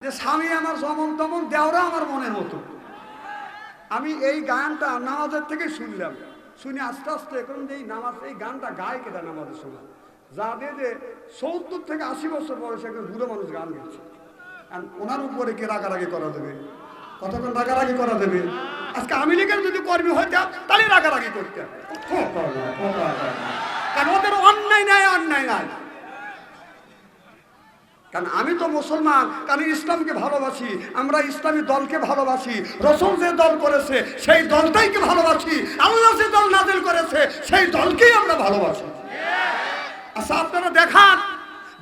যে স্বামী আমার যেমন তেমন, দেওরা আমার মনের মতো। আমি এই গানটা নামাজের থেকে শুনলাম, শুনে আস্তে আস্তে এখন যে এই নামাজ, এই গানটা গায় কেটা নামাজের সময়, যাদের যে 70 থেকে 80 বছর বয়সে একজন বুড়ো মানুষ গান গাইছে, ওনার উপরে কে রাগারাগি করা দেবে? কতক্ষণ রাগারাগি করা দেবে? আজকে আওয়ামী লীগের যদি কর্মী হইতাম তাহলে রাগারাগি করতাম, কারণ ওদের অন্যায় নাই, অন্যায় নাই। কারণ আমি তো মুসলমান, কারণ ইসলামকে ভালোবাসি, আমরা ইসলামী দলকে ভালোবাসি, রাসূল যে দল করেছে সেই দলটাইকে ভালোবাসি, আল্লাহ যে দল নাযিল করেছে সেই দলকেই আমরা ভালোবাসি। আচ্ছা, আপনারা দেখান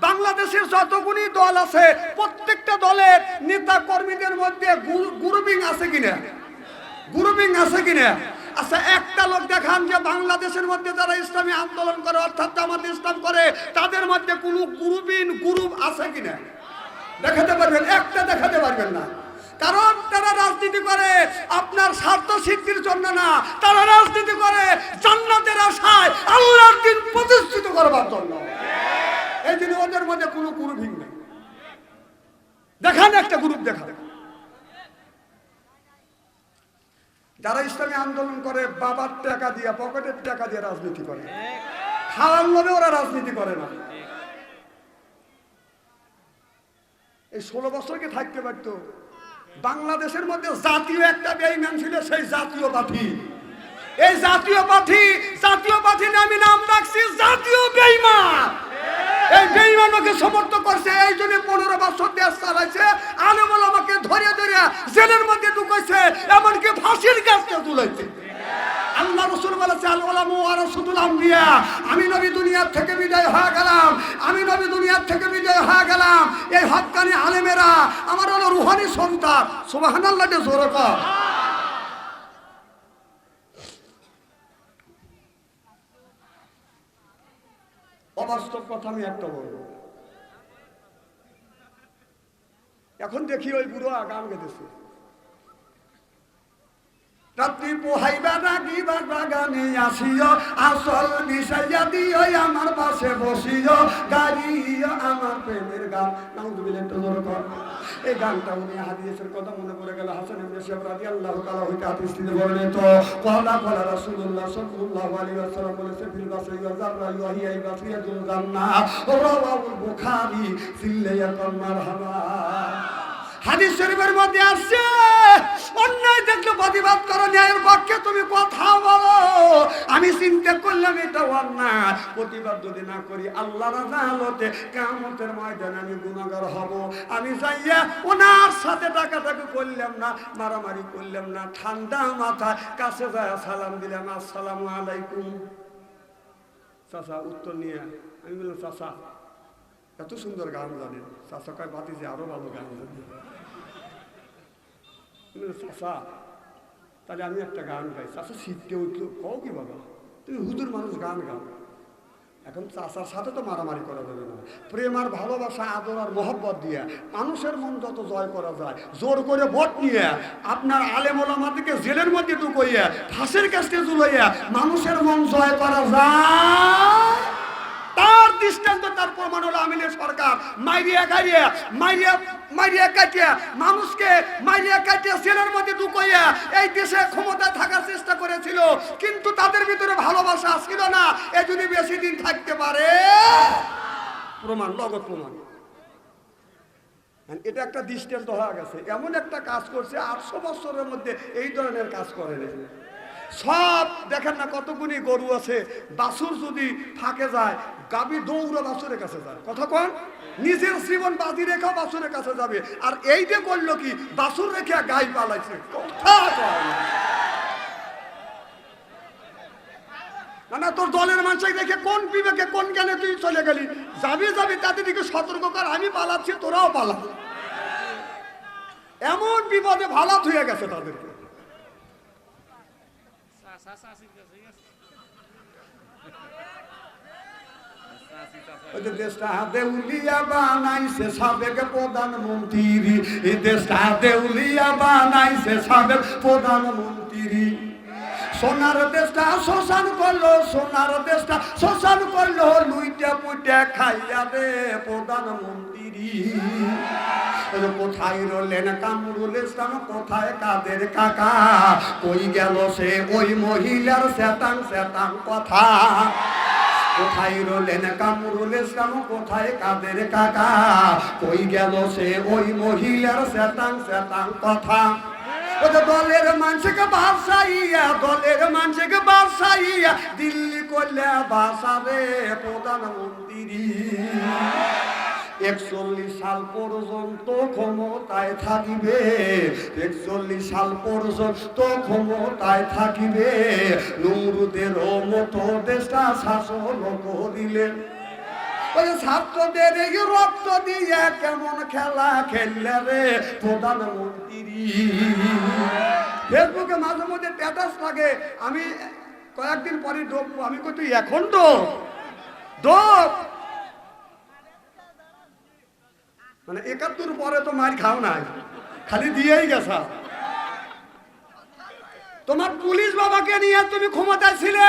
বাংলাদেশের যতগুলি দল আছে প্রত্যেকটা দলের নেতা কর্মীদের মধ্যে গ্রুপিং আছে কিনা? গ্রুপিং আছে কিনা? আচ্ছা, একটা লোক দেখান যে বাংলাদেশের মধ্যে যারা ইসলামী আন্দোলন করে অর্থাৎ জামাত ইসলাম করে তাদের মধ্যে কোনো গ্রুপ আছে কিনা? দেখাতে পারবেন? একটা দেখাতে পারবেন না। কারণ তারা রাজনীতি করে আপনার স্বার্থ সিদ্ধির জন্য না, তারা রাজনীতি করে জান্নাতের আশায়, আল্লাহর দ্বীন প্রতিষ্ঠিত করবার জন্য। এই জন্য ওদের মধ্যে কোনো গ্রুপিং নেই। দেখান একটা গ্রুপ দেখান। যারা ইসলামী আন্দোলন করে বাবার টাকা দিয়ে, পকেটের টাকা দিয়ে রাজনীতি করে, খাওয়ার লোভে ওরা রাজনীতি করে না। এই 16 বছরকে থাকতে পারতো। বাংলাদেশের মধ্যে জাতীয় একটা বেঈমান ছিল, সেই জাতীয় পার্টি। এই জাতীয় পার্টি আমি নাম রাখছি জাতীয় বেঈমান। এই বেঈমানকে সমর্থন করছে, এই জন্য 15 বছর দেশ চালাইছে, আলেম ওলামাকে ধরে ধরে জেলের মধ্যে ঢুকাইছে, এমনকি ফাঁসির কাছে তুলাইছে। আল্লাহ রাসূল বলেছে, আল উলামা ওয়ারাসাতুল আম্বিয়া, আমি নবী দুনিয়ার থেকে বিদায় হয়ে গেলাম, আমি নবী দুনিয়ার থেকে বিদায় হয়ে গেলাম, এই হক্কানি আলেমেরা আমার হলো রূহানি সন্তান। সুবহানাল্লাহ, জোরে কর। অবাস্তব কথা আমি একটা বলবো। এখন দেখি ওই বুড়ো গান গেতেছে, রাত্রি পোহাইবা রাগিবা বাগানে আসিও, আসল বিষয়া দিও আমার পাশে বসিও, গাইও আমার প্রেমের গান। নাউযুবিল্লাহ, একটু জোরে কর। এই গানটা উনি হাদিসের কথা মনে পড়ে গেল। হাসান ইবনে সাহেব রাদিয়াল্লাহু তাআলা হইতে হাদিস থেকে বর্ণিত, ক্বালা রাসূলুল্লাহ সাল্লাল্লাহু আলাইহি ওয়াসাল্লাম বলেছে, ফিল বাসরি ওয়া যাররা ওয়াহিয়া বাসরিয়াতুল জান্নাহ, রাওয়াহুল বুখারী ফিল্লায়াতুল মারহাবা। হাদিস শরীফের মধ্যে আসছে, অন্যায় দেখলে প্রতিবাদ করো, ন্যায়ের পক্ষে তুমি কথা বলো। আমি চিন্তা করলাম এটা অন্যায়, প্রতিবাদ যদি না করি আল্লাহর আদালতে কিয়ামতের ময়দানে আমি গুনাহগার হব। আমি যাইয়া ওনার সাথে টাকাটাকি করলাম না, মারামারি করলাম না, ঠান্ডা মাথায় কাছে যায় সালাম দিলাম, আসসালামু আলাইকুম। চাচা উত্তর নিয়ে আমি বললাম, চাচা এত সুন্দর গান জানেন? চাচা কয়, ভাতিজি আরো ভালো গান জানেন। চাচা তাহলে আমি একটা গান গাই। চাচা শিখতে উঠলো, কও কি বাবা, তুমি হুজুর মানুষ, গান গাও। এখন চাচার সাথে তো মারামারি করা যাবে না। প্রেম আর ভালোবাসা, আদর আর মোহব্বত দিয়ে মানুষের মন যত জয় করা যায়, জোর করে ভোট নিয়ে আপনার আলেম ওলামাদেরকে জেলের মধ্যে ঢুকাইয়া ফাঁসির কাছে ঝুলাইয়া মানুষের মন জয় করা যায়। তার দৃষ্টান্ত, তার প্রমাণ হলো আওয়ামী লীগ সরকার মাইরিয়া কাটিয়া মানুষকে কাটিয়া জেলের মধ্যে ঢুকাইয়া এই দেশে ক্ষমতা থাকার চেষ্টা করেছিল, কিন্তু তাদের ভিতরে ভালোবাসা ছিল না। এ যদি বেশি দিন থাকতে পারে, প্রমাণ, লগত প্রমাণ। এটা একটা দৃষ্টান্ত হয়ে গেছে। এমন একটা কাজ করছে 800 বছরের মধ্যে এই ধরনের কাজ করে না। সব দেখেন না, কতগুলি গরু আছে, বাছুর যদি ফাঁকে যায়, গাবি দৌড়া বাছুরের কাছে যায়। কথা কোন, নিজের জীবন বাজি রেখা বাছুরের কাছে যাবে। আর এইটা করলো কি, বাছুর রেখে গাই পালাইছে। না, তোর দলের মানুষ দেখে কোন বিবেকে, কোন জ্ঞানে তুই চলে গেলি? যাবি তাদের দিকে সতর্ক কর, আমি পালাচ্ছি, তোরাও পালা। এমন বিপদে ভালাত হয়ে গেছে তাদেরকে। দেশটা দেউলিয়া বানাইছে সাবেক প্রধানমন্ত্রী, দেশটা দেউলিয়া বানাইছে সাবেক প্রধানমন্ত্রী। সোনার দেশটা শ্মশান করলো, সোনার দেশটা শ্মশান করলো, লুইটা পুইটা খাইয়া দে প্রধানমন্ত্রী। কোথায় রলেন কামরুল ইসলাম, কোথায় কাদের কাকা, কই গেল সে ওই মহিলার শ্বেতাং শ্বেতাং কথা। কোথায় রলেন কামরুল ইসলাম, কোথায় কাদের কাকা, কই গেল সে ওই মহিলার শ্বেতাং শ্বেতাং কথা। দলের মানুষকে বাসাইয়া, দলের মানুষকে বাসাইয়া, দিল্লি করলে বাসাবে প্রধানমন্ত্রী। 41 সাল পর্যন্ত ক্ষমতায় থাকিবে, 41 সাল পর্যন্ত ক্ষমতায় থাকিবে, নমরুদের মতো দেশটা শাসন করিলেন। ওই ছাত্রদের এই রক্ত দিয়ে কেমন খেলা খেললে রে প্রধানমন্ত্রী। ফেসবুকে মাঝে মধ্যে স্ট্যাটাস লাগে, আমি কয়েকদিন পরে ডোববো, আমি কই তুই এখন ডোব, মানে 71 পরে তো মার খাও নাই, খালি দিয়েই গেছা। তোমার পুলিশ বাবাকে নিয়ে তুমি ক্ষমতায় ছিলে,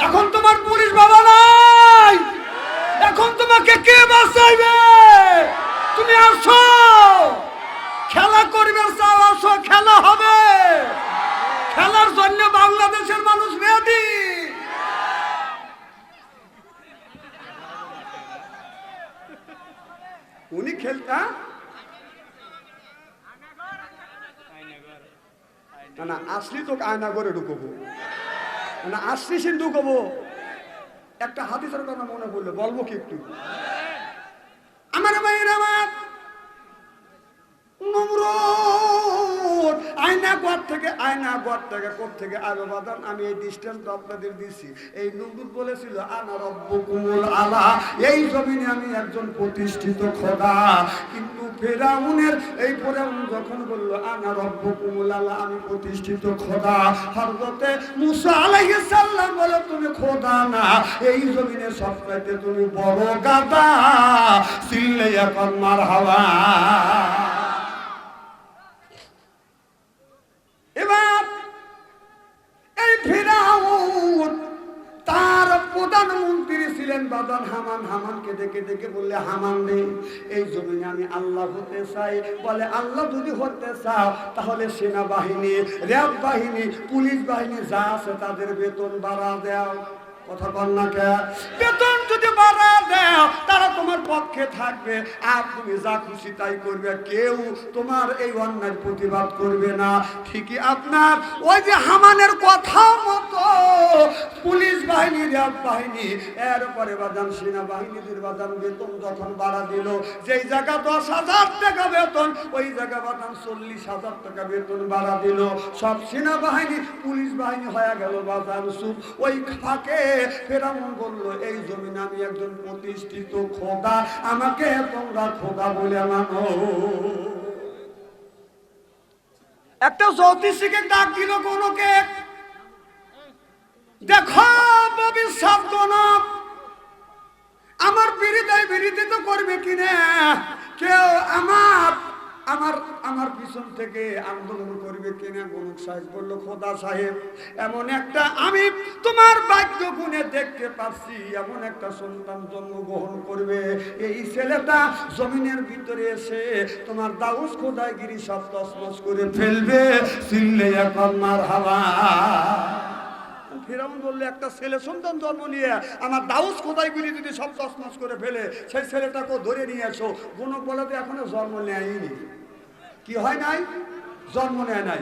এখন তোমার পুলিশ বাবা নাই, এখন তোমাকে কে বাঁচাইবে? তুমি আসো, খেলা করবে, চাও আসো, খেলা হবে, খেলার জন্য বাংলাদেশের মানুষ রেডি। উনি খেলতা না, আসলি তো আয়না করে ঢুকবো না, আসলি সে ঢুকবো। একটা হাদিসের কথা মনে পড়লো, বলবো কি একটু? আমার ভাইয়ের, আমার নমরুদ আয়না ঘর থেকে কোত্থেকে আলো বাদান, আমি এই ডিস্টেন্স আপনাদের দিছি। এই নমরুদ বলেছিল আনা রব্বুকুমুল আলা, এই জমিনে আমি একজন প্রতিষ্ঠিত খোদা। কিন্তু ফেরাউনের এই ফেরাউন যখন বলল আনা রব্বুকুমুল আলা, আমি প্রতিষ্ঠিত খোদা, হযরতে মুসা আলাইহিস সালাম বলে তুমি খোদা না, এই জমিনে সবচাইতে তুমি বড় গাদা। সিল্লে এখন মারহাবা। এবার এই ফিরাউন তার প্রধানমন্ত্রী ছিলেন বাদান হামান। হামানকে ডেকে বললে, হামান রে, এই জমিনে আমি আল্লাহ হতে চাই। বলে, আল্লাহ যদি হতে চাও তাহলে সেনাবাহিনী, র্যাব বাহিনী, পুলিশ বাহিনী যা আছে তাদের বেতন বাড়া দাও। কথা বল না কে? বেতন যদি বাড়া দাও তারা তোমার পক্ষে থাকবে, আর তুমি যা খুশি তাই করবে, কেউ তোমার এই অন্যায় প্রতিবাদ করবে না। ঠিকই আপনার ওই যে হামানের কথা মতো পুলিশ বাহিনী, র্যাব বাহিনী, এরপরে বাদান সেনাবাহিনীদের বাদান বেতন যখন বাড়া দিল, যেই জায়গা 10,000 টাকা বেতন, ওই জায়গা বাদান 40,000 টাকা বেতন বাড়া দিল। সব সেনাবাহিনী পুলিশ বাহিনী হয়ে গেল বাদান সুপ। ওই ফাঁকে ফেরাউন বলল, এই জমিনে আমি একজন প্রতিষ্ঠিত খোদা, আমাকে তোমরা খোদা বলে মানো। একটা জ্যোতিষীকে ডাক দিল কোনকে, দেখো ভবিষ্যৎ কোন আমার বিরোধী তো করবে কিনা কেউ, আমার পিছন থেকে আন্দোলন করবে কিনা। গণক সাহেব বলল, খোদা সাহেব, এমন একটা আমি তোমার ভাগ্য গুণে দেখতে পাচ্ছি, এমন একটা সন্তান জন্মগ্রহণ করবে, এই ছেলেটা জমিনের ভিতরে এসে তোমার দাউস খোদাগিরি সব তছনছ করে ফেলবে। সিল্লে এখন মারহাবা। ফেরাউন বললে, একটা ছেলে সন্তান জন্ম নিয়ে আমার দাউস খোদাইগুলি যদি সব তছনছ করে ফেলে, সেই ছেলেটাকে ধরে নিয়ে এসো। গণক বলে, এখনো জন্ম নেয়নি। কি হয় নাই? জন্ম নেয় নাই।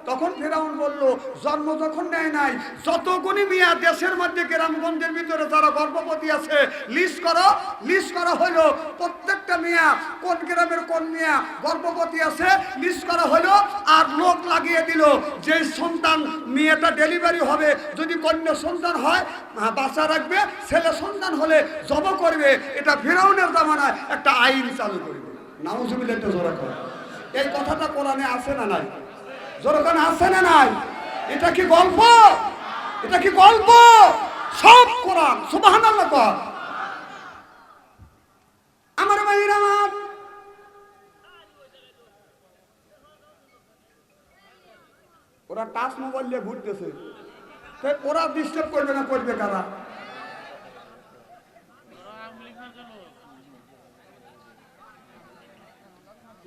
তখন ফেরাউন বলল, জন্ম যখন নেয় নাই, যতগুনি মিয়া দেশের মধ্যে গ্রামগঞ্জের ভিতরে যারা গর্ভবতী আছে লিস্ট করা হলো। প্রত্যেকটা মিয়া, কোন গ্রামের কোন মিয়া গর্ভবতী আছে লিস্ট করা হলো, আর লোক লাগিয়ে দিল। যে সন্তান মেয়েটা ডেলিভারি হবে, যদি কন্যা সন্তান হয় বাচ্চা রাখবে, ছেলে সন্তান হলে জব করবে। এটা ফেরাউনের জামানায় একটা আইন চালু করবে। নাউজুবিল্লাহ, একটা জোরে করে। এই কথাটা কোরআনে আছে না নাই? যখন আছে না নাই? এটা কি গল্প? এটা কি গল্প? সব কোরআন। সুবহানাল্লাহ। আমার ভাইরা, আমার ওরা টাচ মোবাইল নিয়ে ঘুরতেছে, ওরা ডিস্টার্ব করবে না, করবে কারা?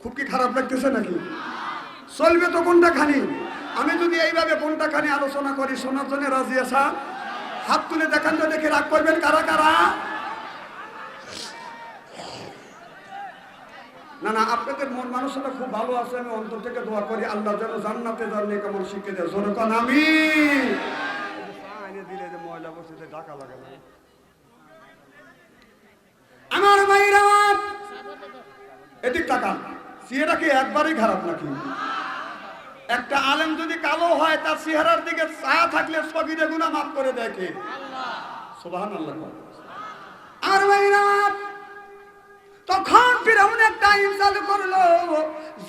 খুব কি খারাপ লাগতেছে নাকি? চলবে তো কোনটা খানি? আমি যদি এইভাবে কোনটা খানি আলোচনা করি, শোনার জন্য রাজি আসা? হাত তুলে দেখান তো, দেখে রাগ করবেন কারা কারা? না না, আপনাদের মন মানসিকতা খুব ভালো আছে, আমি অন্তর থেকে দোয়া করি আল্লাহ যেন জান্নাতে জানলে কেমন শিখে দেয়। জোরে কোন আমিন। দিলে যে ময়লা বসে ঢাকা লাগে না। আমার ভাইরা এদিক তাকান, চেহারা কি একবারই খারাপ নাকি? একটা আলেম যদি কালো হয়, তার চেহারার দিকে ছায়া থাকলে সগীরে গুনাহ মাফ করে দেয় কে? আল্লাহ। সুবহানাল্লাহ। আর ভাইরা তখন ফিরাউন একটা আইন চালু করলো,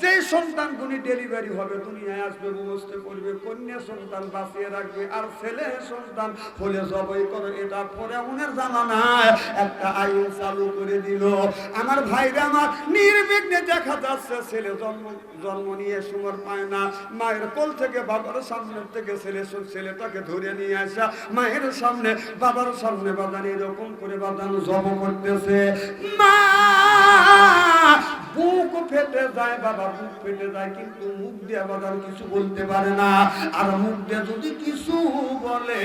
যে সন্তানগুলি ডেলিভারি হবে, দুনিয়ায় আসবে, বুঝতে করবে, কন্যা সন্তান বাঁচিয়ে রাখবে, আর ছেলে সন্তান হলে জবাই করে। এটা ফিরাউনের জামানায় একটা আইন চালু করে দিল। আমার ভাইরা আমার, নির্বিঘ্নে দেখা যাচ্ছে ছেলে জন্ম নিয়ে সময় পায় না, মায়ের কোল থেকে বাবার সামনে থেকে ছেলেটাকে ধরে নিয়ে আসা, মায়ের সামনে বাবার সামনে বাদান এরকম করে বাদান জব করতেছে। মা বুক ফেটে যায়, বাবা বুক ফেটে যায়, কিন্তু মুখ দিয়ে বাদান কিছু বলতে পারে না। আর মুখ দিয়ে যদি কিছু বলে,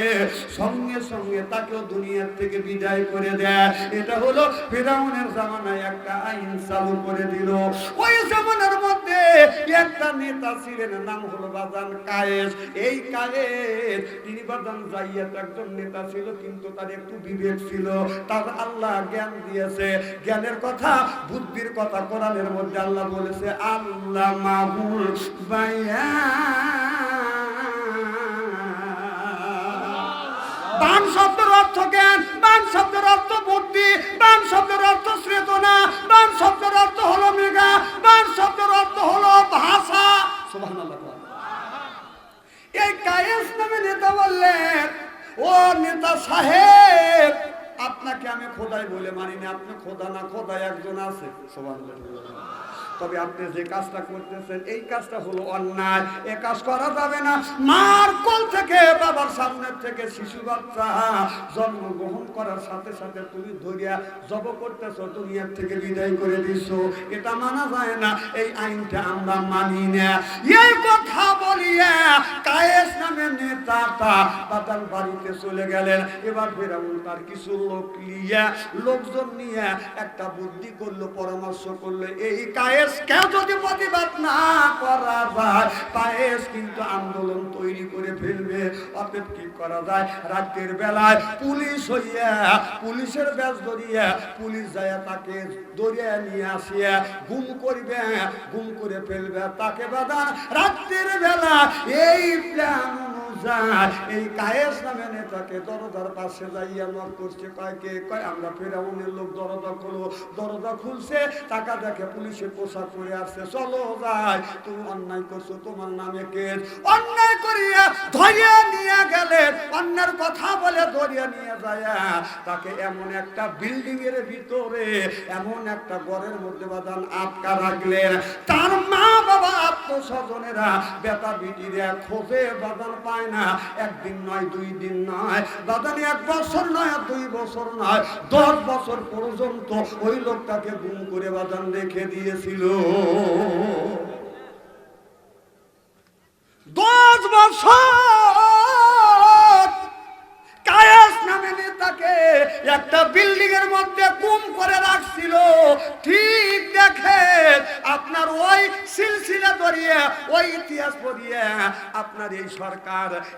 সঙ্গে সঙ্গে তাকেও দুনিয়ার থেকে বিদায় করে দেয়। এটা হলো ফিরাউনের জামানায় একটা আইন চালু করে দিল। ওই জামানার মধ্যে একটা নেতা ছিলেন, নাম হলো বাজান কায়েস। এই কায়েস তিনি বাজান জাইয়াত একজন নেতা ছিল, কিন্তু তার একটু বিবেক ছিল। তার আল্লাহ জ্ঞান দিয়েছে। জ্ঞানের কথা, বুদ্ধির কথা কোরআনের মধ্যে আল্লাহ বলেছে, আল্লাহ মাহুল বায়ান। বান শব্দের অর্থ জ্ঞান, বান শব্দের অর্থ বুদ্ধি, বান শব্দের অর্থ চেতনা, বান শব্দের অর্থ হলো মেঘা, বান শব্দের অর্থ হলো ভাষা। সুবহানাল্লাহ। এই কায়েস নামে নেতা বললেন, ও নেতা সাহেব, আপনাকে আমি খোদাই বলে মানি না, আপনি খোদা না, খোদাই একজন আছে। সুবহানাল্লাহ। তবে আপনি যে কাজটা করতেছেন, এই কাজটা হলো অন্যায়, এ কাজ করা যাবে না। মার কোল থেকে বাবার সামনে থেকে শিশু বাচ্চা জন্মগ্রহণ করার সাথে সাথে তুমি ধরিয়া জব করতেছো, দুনিয়ার থেকে বিদায় করে দিছো, এটা মানা যায় না, এই আইনটা আমরা মানি না। এই কথা বলিয়া কায়েস নামে নেতাটা বাদাল বাড়িতে চলে গেলেন। এবার ফিরাউন তার কিছু লোকজন নিয়ে একটা বুদ্ধি করলো, পরামর্শ করলো, এই কায়েস কেউ যদি প্রতিবাদ না করা যায়, কায়েস কিন্তু আন্দোলন তৈরি করে ফেলবে। অতএব কি করা যায়? রাতের বেলায় পুলিশ হইয়া, পুলিশের ব্যাচ ধরিয়া, পুলিশ যায় তাকে ধরিয়া নিয়ে আসিয়া গুম করবে, গুম করে ফেলবে তাকে। বাদান রাতের বেলা এই প্ল্যান অনুযায়ী এই কায়েস নামে নেতাকে দরজার পাশে যাইয়া নক করছে। কয় কে? কয় আমরা ফিরাউনের লোক। দরজা খোলো। দরজা খুলছে, টাকা দেখে পুলিশের পোশাক পরে আসছে। চলো যাই, তুমি অন্যায় করছো, তোমার নামে কেস। অন্যায় করিয়া ধরিয়া নিয়ে গেলেন, অন্যের কথা বলে ধরিয়া নিয়ে যায় তাকে এমন একটা বিল্ডিং এর ভিতরে, এমন একটা ঘরের মধ্যে বাদান আটকা রাখলেন। তার মা বাবা আত্মস্বজনেরা বেটা বিটিরা খোঁজে, বাদান পায় না। একদিন নয়, 2 দিন নয়, বাদান 1 বছর নয়, 2 বছর নয়, 10 বছর পর্যন্ত ওই লোকটাকে গুম করে বাদান রেখে দিয়েছিল। 10 বছর কায়েস নামে নেতাকে একটা বিল্ডিং এর মধ্যে গুম করে রাখছিল। ঠিক দেখে আপনার ওই সিলসিলা ধরিয়ে, ওই ইতিহাস পড়িয়ে আপনার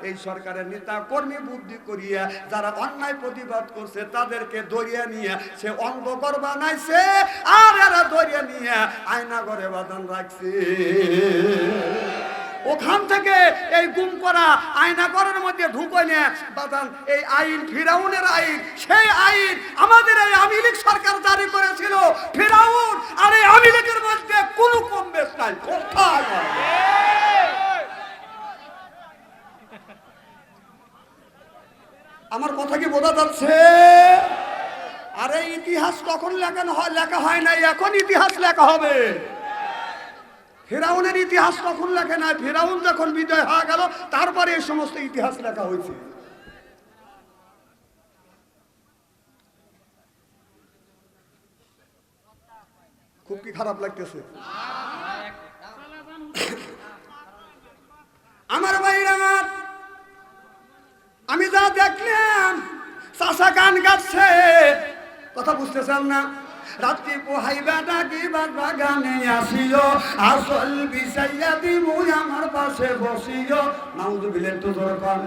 এই সরকারের নেতা কর্মী বুদ্ধি করিয়া যারা অন্যায় প্রতিবাদ করছে তাদেরকে ধরিয়ে নিয়ে সে অন্ধকার বানাইছে, আর এরা ধরিয়ে নিয়ে আয়নাঘরে বাঁধান রাখছে। ওখান থেকে এই গুম করা আয়নাঘরের মধ্যে ঢুকলে বাদান এই আইন, ফিরাউনের আইন, সেই আইন আমাদের এই আওয়ামী লীগ সরকার জারি করেছিল। ফিরাউন আর এই আওয়ামী লীগের মধ্যে কোনো কম বেশ নাই। আমার কথা কি বোঝা যাচ্ছে? আরে ইতিহাস তখন লেখা হয় নাই, এখন ইতিহাস লেখা হবে। ফেরাউনের ইতিহাস তখন লেখে না, ফেরাউন যখন বিজয় হয়ে গেল তারপরে এই সমস্ত ইতিহাস লেখা হয়েছে। খুব কি খারাপ লাগতেছে আমার ভাইরা? আমার আমি যা দেখলাম, চাষা গান গাচ্ছে, কথা বুঝতেছেন না? রাত্রি পোহাইবা ডাকিবার বাগানে আসিও, আসল বিষাইয়া দিমু আমার পাশে বসিও। নাউযুবিল্লাহ, একটু জোরে কর।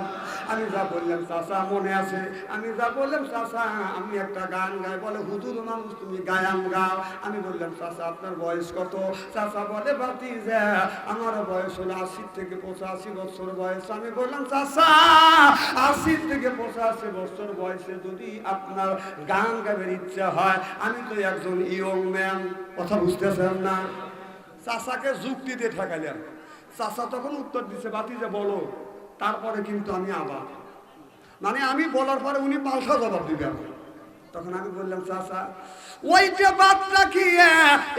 আমি যা বললাম চাচা মনে আছে, আমি যা বললাম চাচা আমি একটা গান গাই, বলে হুজুর মানুষ তুমি গায়ান গাও। আমি বললাম চাচা আপনার বয়স কত? চাচা বলে ভাতিজা আমার বয়স হলো 80 থেকে 85 বছর বয়স। আমি বললাম চাচা 80 থেকে 85 বছর বয়সে যদি আপনার গান গাবের ইচ্ছা হয়, আমি তো একজন ইয়ং ম্যান, কথা বুঝতেছেন না? চাচাকে যুক্তি দিয়ে ঠেকাইলাম। চাচা তখন উত্তর দিচ্ছে ভাতিজা বলো। তারপরে কিন্তু আমি আবার মানে আমি বলার পরে উনি পাল্টা জবাব দিবেন। তখন আমি বললাম চাচা ওইটা বাদ রাখিয়ে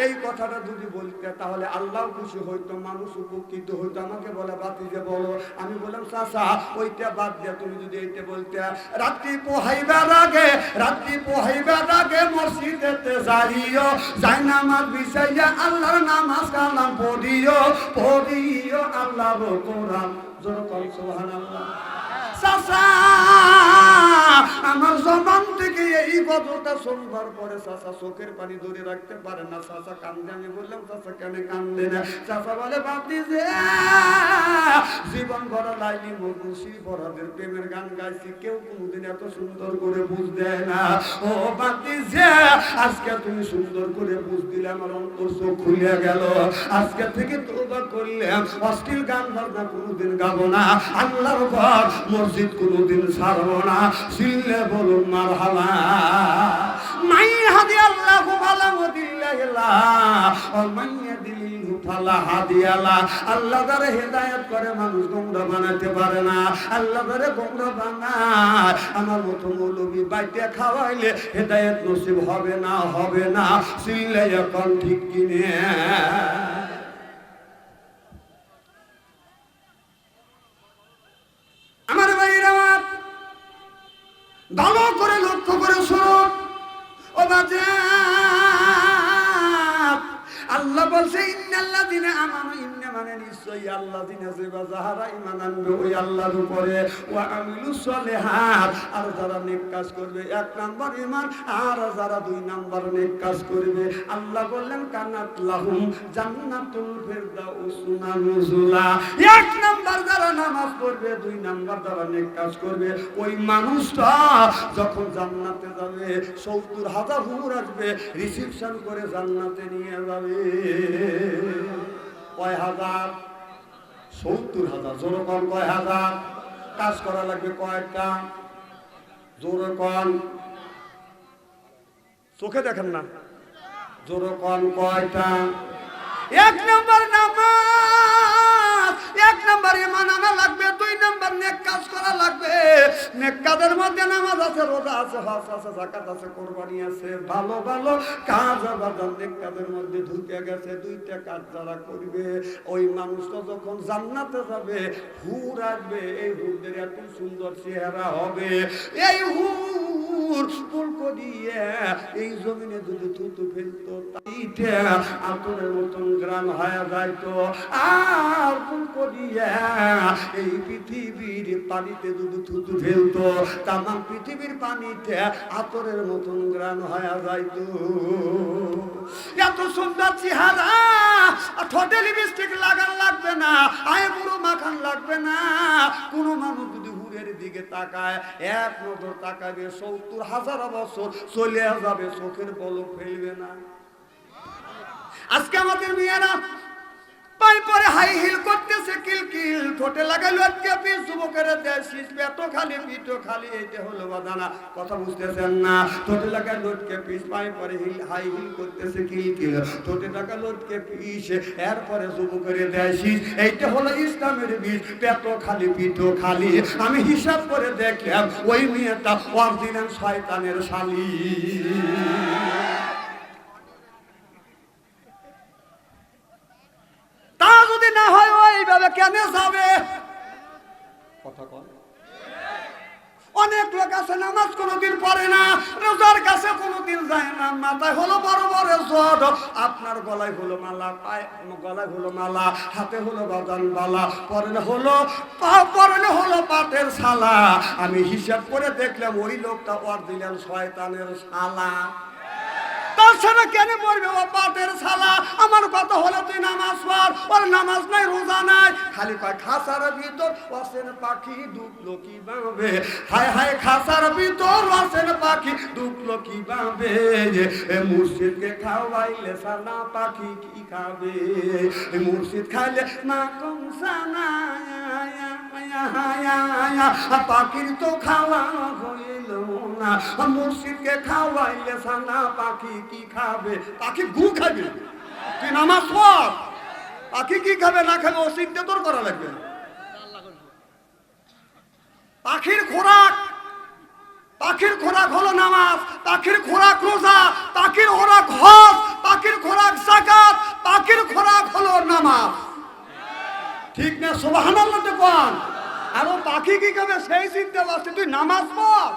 এই কথাটা যদি বলতে তাহলে আল্লাহ খুশি হইতো, মানুষ উপকৃত হইতো। আমাকে বলে ভাতিজা বলো। আমি বললাম চাচা ওইটা বাদ দিয়ে তুমি যদি এইটা বলতে, রাত্রি পোহাইবার আগে, রাত্রি পোহাইবার আগে মসজিদেতে যাইও, যাই নামাজ বিছাইয়া আল্লাহর নামাজ কালাম পড়িও, পড়িও আল্লাহর কোরআন। সুবহানাল্লাহ। চাচা আমার জবান থেকে এই গজলটা শুনবার পরে চাচা চোখের পানি ধরে রাখতে পারে না, চাচা কান্দে। আমি বললাম চাচা কেন কান্দে না? চাচা বলে ভাতিজা জীবন ভরা লাইলি মধুসি বড়দের প্রেমের গান গাইছি, কেউ কোনোদিন এত সুন্দর করে বুঝ দেয় না। ও ভাতিজা আজকে তুমি সুন্দর করে বুঝ দিলে, আমার অন্তর চোখ খুলে গেল। আজকে থেকে তওবা করলাম, অশ্লীল গান বাজনা কোনোদিন গাবো না, আল্লাহর ঘর মসজিদ কোনোদিন ছাড়বো না। সিল্লে বলুন মারহাবা। মাই হাদি আল্লাহু ফালা মুদিল্লাহিল্লাহ ওয়া মান ইয়াদিলিহু ফালা হাদিয়ালা। আল্লাহ যারা হেদায়েত করে মানুষ গোমরাহ বানাতে পারে না, আল্লাহ যারা গোমরাহ বানায় আমার মতো মৌলবি বাইতে খাওয়াইলে হেদায়েত নসিব হবে না, হবে না। সিল্লে এখন ঠিক কিনে আমার ভাইরা ভালো করে লক্ষ্য করে শুনুন। ও বাজার আল্লাহ বলছে ইন্নাল্লাযিনা আমানু, ইন্না মানে নিশ্চয়ই আল্লাযিনা যারা ঈমান আনবে ওই আল্লাহর উপরে, ওয়া আমিলুস সলিহাত আর যারা নেক কাজ করবে, এক নাম্বার ঈমান, আর যারা দুই নাম্বার নেক কাজ করবে, আল্লাহ বললেন কানাত লাহুম জান্নাতুল ফিরদাউস নুজুলা। এক নাম্বার যারা নামাজ পড়বে, দুই নাম্বার যারা নেক কাজ করবে, ওই মানুষটা যখন জান্নাতে যাবে ৭০,০০০ হুর আসবে রিসিপশন করে জান্নাতে নিয়ে যাবে। কয় হাজার? ৭০,০০০। জোর কন কয় হাজার? কাজ করা লাগবে কয়টা? জোর কন, চোখে দেখেন না, জোর কন কয়টা? এক নম্বর নামাজ, এক নম্বর ঈমান আনা লাগবে, দুই নম্বর নেক কাজ করা লাগবে। নেক কাজের মধ্যে নামাজ আছে, রোজা আছে, হজ আছে, যাকাত আছে, কুরবানি আছে, ভালো ভালো কাজ আবার নেক কাজের মধ্যে ঢুকে গেছে। দুইটা কাজ যারা করবে ওই মানুষটা যখন জান্নাতে যাবে হুর আসবে। এই হুরদের এত সুন্দর চেহারা হবে, এই হুর পুলকো দিয়ে এই জমিনে যদি থুতু ফেলতো তাইটা আতরের মতন গ্রাম হয়ে যাইতো। আর পুলকো দিয়ে এই পৃথিবীর পানিতে যদি থুতু ফেলতো তাম পৃথিবীর পানিতে আতরের মতন গ্রাম হয়ে যাইতো। এত সুন্দর চেহারা, ঠোঁটে লিপস্টিক লাগান লাগবে না, আইব্রো মাখান লাগবে না। কোন মানুষ যদি হুরের দিকে তাকায়, এক নজর তাকাবে, ৭০,০০০ বছর চলে যাবে, চোখের পলক ফেলবে না। আজকে আমাদের মেয়েরা পাই পরে হাই হিল করতেছে, কিলকিল, ঠোঁটে লাগাইলো আজকে পিস, যুবকের দেয় শীষ, পেটো খালি, পিঠো খালি, এইটা হলো বাদানা, কথা বুঝতেছেন না? ঠোঁটে লাগাই লোটকে পিস, পাই পরে হিল হাই হিল করতেছে, কিলকিল, ঠোঁটে লাগা লোটকে পিস, এরপরে যুবকের দেয় শীষ, এইটা হলো ইসলামের বীজ, পেটো খালি, পিঠো খালি। আমি হিসাব করে দেখলাম ওই মেয়েটা অরিজিনাল শয়তানের শালী। যাবে, কেন যাবে? কথা কয়। অনেক লোক আছে নামাজ কোনোদিন পড়ে না, রোজার কাছে কোনোদিন যায় না, মাথায় হলো বড় বড় জট, আপনার গলায় হলো মালা, পায়ে গলায় হলো মালা, হাতে হলো বাদান বালা, পরনে হলো পাটের ছালা। আমি হিসাব করে দেখলাম ওই লোকটা অরিজিনাল শয়তানের শালা। তাছাড়া কেন পড়বে ও পাটের ছালা? আমার কথা হলো তুই নামাজ পড়, ওর নামাজ নাই, রোজা নাই, খালি কয় খাসার ভিতর অসেন পাখি ডুবলো কিভাবে, হায় হায় খাসার ভিতর অসেন পাখি ডুবলো কিভাবে, মুর্শিদকে খাওয়াইলে সানা পাখি কি খাবে, মুর্শিদ খাইলে না কম সানা পাখির তো খাওয়া হইল না, মুর্শিদকে খাওয়াইলে সানা পাখি কি খাবে, পাখি গু খাবে। তুই নামাজ পড়, পাখি কি খাবে না খাবে ও চিন্তা তোর করা লাগবে না। পাখির খোরাক হলো নামাজ, পাখির খোরাক রোজা, পাখির খোরাক হজ, পাখির খোরাক যাকাত, পাখির খোরাক হলো নামাজ। ঠিক না? সুবহানাল্লাহ তো কোন। আর ও পাখি কি খাবে সেই চিন্তা করছে, তুই নামাজ পড়।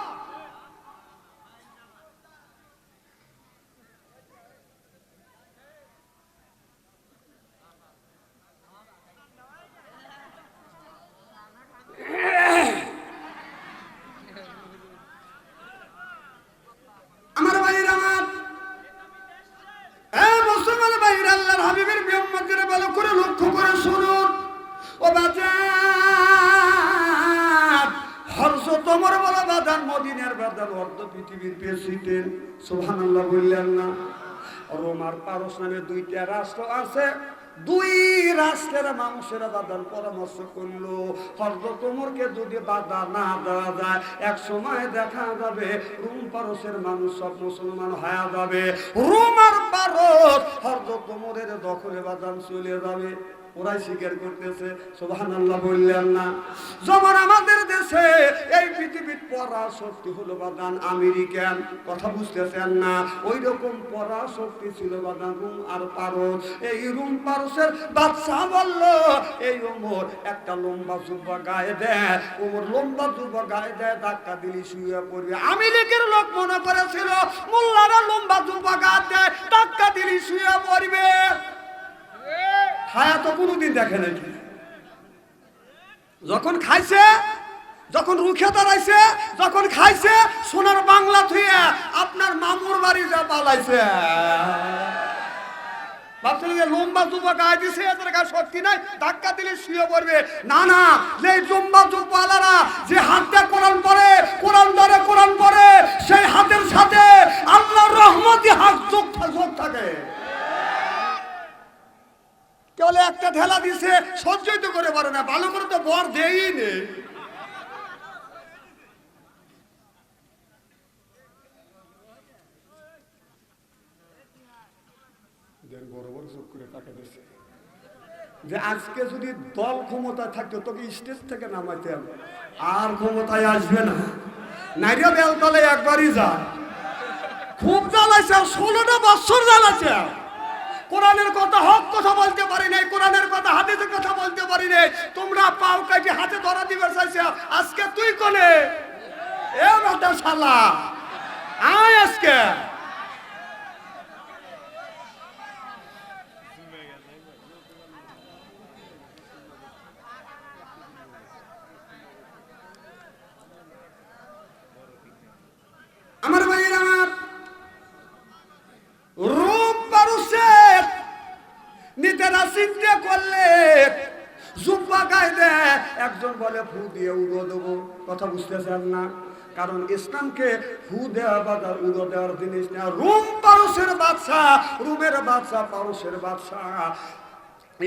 আমার ভাইরা, আমার মুসলমান ভাইরা, আল্লাহর হাবিবের বিম্মতের ভালো করে লক্ষ্য করে শুনুন। ও বাজার হযরত ওমর বলা বাজার, মদিনার বাজার, অর্ধ পৃথিবীর প্রেসিডেন্ট। সুবহানাল্লাহ বললেন না? রোম আর পারস নামে দুইটা রাষ্ট্র আছে। দুই রাষ্ট্রের মানুষেরা বাদান পরামর্শ করলো, হযরত ওমরকে যদি বাধা না দেওয়া যায়, এক সময় দেখা যাবে রোম পারসের মানুষ সব মুসলমান হয়ে যাবে, রোম আর পারস হযরত ওমরের দখলে বাদান চলে যাবে। ওরাই স্বীকার করতেছে। সুবহানাল্লাহ বললেন না? যেমন আমাদের দেশে এই পৃথিবীর পরাশক্তি হলো বাদান আমেরিকান, কথা বুঝতেছেন না? ওই রকম পরাশক্তি ছিল বাদান রোম আর পারস। এই রোম পারসের বাদশা বলল, এই ওমর একটা লম্বা জুব্বা গায়ে দেয়, ওমর লম্বা জুব্বা গায়ে দেয়, ধাক্কা দিলি শুয়ে পড়বে। আমেরিকার লোক মনে করেছিল মোল্লারা লম্বা জুব্বা গায়ে দেয়, ধাক্কা দিলি শুয়ে পড়বে। খায়া তো কোনোদিন দেখে নাকি? যখন খাইছে, যখন রুখে দাঁড়াইছে, যখন খাইছে, সোনার বাংলা থুয়ে আপনার মামুর বাড়ি যা পালাইছে। ভাবছিল যে লম্বা জুব্বা গায়ে দিছে, এদের গায়ে শক্তি নাই, ধাক্কা দিলে শুয়ে পড়বে। না না, এই লম্বা জুব্বাওয়ালারা যে হাতটা কোরআন পড়ে, কোরআন ধরে, কোরআন পড়ে, সেই হাতের সাথে আল্লাহর রহমতি হাত যোগ থাকে। কেবল একটা ঢেলা দিছে, সহ্যই তো করে পারে না, ভালো করে তো বর দেই নেই। বড় বড় চোখ করে টাকা দিচ্ছে যে আজকে যদি দল ক্ষমতায় থাকতো তোকে স্টেজ থেকে নামাইতাম, আর ক্ষমতায় আসবে না। নাইরিয়া বেলতলে একবারই যা, খুব জ্বালাইছে, 16টা বছর জ্বালাইছে। কোরআনের কথা হক কথা বলতে পারি নাই, কোরআনের কথা হাদিসের কথা বলতে পারি নাই। তোমরা পাও কাজে হাতে ধরা দিবে চাইছে, আজকে তুই কোনে এ বাটা শালা আয় আজকে। আমার ভাইয়েরা, আমার রূপ পারুষের নিতেরা চিন্তা করলে জুব্বা গায়ে দেয়, একজন বলে ফু দিয়ে উড়ো দেবো, কথা বুঝতেছেন না? কারণ ইসলামকে ফু দেওয়া বা উড়ো দেওয়ার জিনিস না। রোম পারস্যের বাদশা, রোমের বাদশা, পারস্যের বাদশা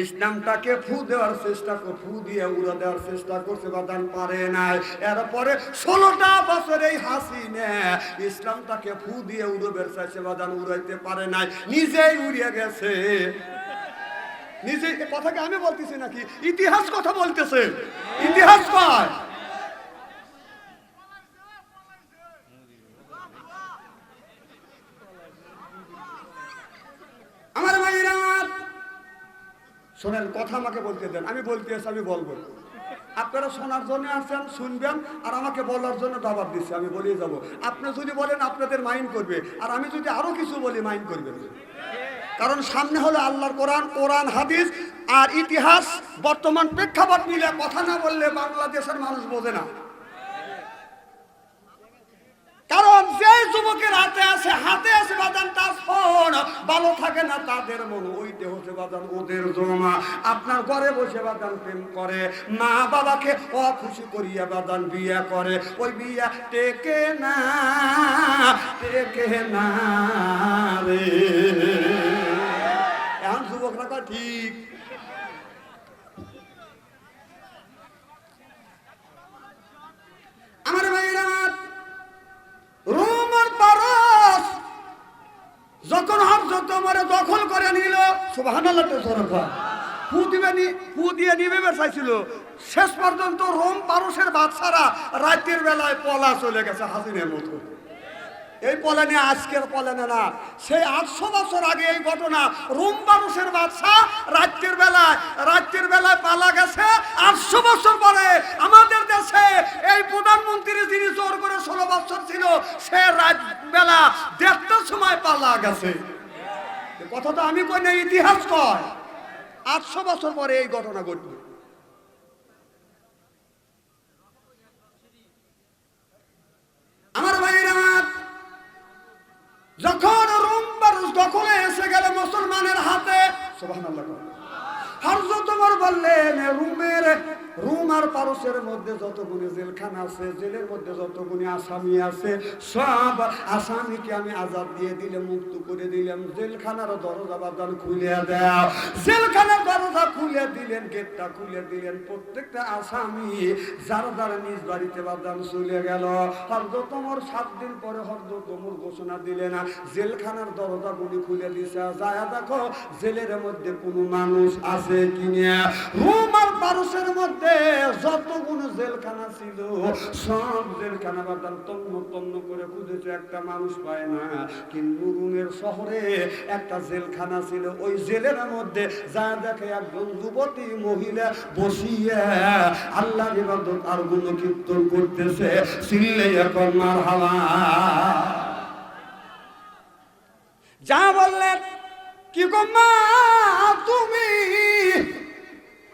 ইসলামটাকে ফু দেওয়ার চেষ্টা করে, ফু দিয়ে উড়ে দেওয়ার চেষ্টা করছে, বাদান পারে নাই। এরপরে 16টা বছর এই হাসিনা ইসলামটাকে ফু দিয়ে উড়ে চাইছে, বাদান উড়াইতে পারে নাই, নিজেই উড়িয়ে গেছে। নিজে কথাকে আমি বলতেছি নাকি? ইতিহাস কথা বলতেছে, ইতিহাস কয়। আমার ভাইরা, শোনেন, কথা আমাকে বলতে দেন, আমি বলতে এসে আমি বলবো। আপনারা শোনার জন্য আসছেন, শুনবেন, আর আমাকে বলার জন্য দাবাত দিচ্ছে, আমি বলিয়ে যাব। আপনি যদি বলেন আপনাদের মাইন্ড করবে, আর আমি যদি আরো কিছু বলি মাইন্ড করবে। কারণ সামনে হলো আল্লাহর কোরআন, কোরআন হাদিস আর ইতিহাস বর্তমান প্রেক্ষাপট মিলে কথা না বললে বাংলাদেশের মানুষ বোঝে না। কারণ যে যুবকের হাতে আছে বাজান টাচ ফোন, ভালো থাকে না তাদের মন, ওইটা হচ্ছে বাজান ওদের জমা। আপনার ঘরে বসে বাজান প্রেম করে, মা বাবাকে অখুশি করিয়া বাজান বিয়ে করে, ওই বিয়া টেকে না রে। এখন যুবকরা কয় ঠিক। আমার ভাইরা, রোম আর পারস যখন হযরত ওমরে দখল করে নিল, সুবহানাল্লাহ, ফু দিয়ে নিবে চাইছিল, শেষ পর্যন্ত রোম পারসের বাদশারা রাতের বেলায় পলা চলে গেছে হাসিনের মতো। এই পলানে আজকের পলানে না, সেই 800 বছর আগে এই ঘটনা। রোম পারসের বাদশা রাতের বেলায় পালা গেছে। 800 বছর পরে আমাদের দেশে এই প্রধানমন্ত্রী যিনি জোর করে 16 বছর ছিল, সে রাত বেলা 1:30টার সময় পালা গেছে। কথা তো আমি কই না, ইতিহাস কয়। 800 বছর পরে এই ঘটনা ঘটল। আমার ভাইরা, যখন রোম পারস দখলে এসে গেল মুসলমানের হাতে, সুবহানাল্লাহ, হযরত ওমর বললেন, রোম আর পারসের মধ্যে যতগুলি জেলখানা আছে, জেলের মধ্যে যতগুলি আসামি আছে, সব আসামিকে আমি আজাদ দিয়ে দিলাম, মুক্ত করে দিলাম। জেলখানার দরজা বাজান খুলে দাও। জেলখানার দরজা খুলে দিলেন, গেটটা খুলে দিলেন। প্রত্যেকটা আসামি যারা নিজ বাড়িতে বাজান চলে গেল। হযরত ওমর 7 দিন পরে হযরত ওমর ঘোষণা দিলেন, জেলখানার দরজাগুলি খুলে দিছে, যায় দেখো জেলের মধ্যে কোনো মানুষ আছে কিনা। রোম আর পারসের মধ্যে যতগুলো জেলখানা ছিল, সব জেলখানা বাদান তন্ন করে খুঁজেছে, একটা মানুষ পায় না। কিন্তু রোমের শহরে একটা জেলখানা ছিল, ওই জেলের মধ্যে যা দেখে একজন যুবতী মহিলা বসিয়া আল্লাহর ইবাদত আর গুণকীর্তন করতেছে। চিল্লাইয়া কর মারহাবা। যা বললেন, কি গো মা তুমি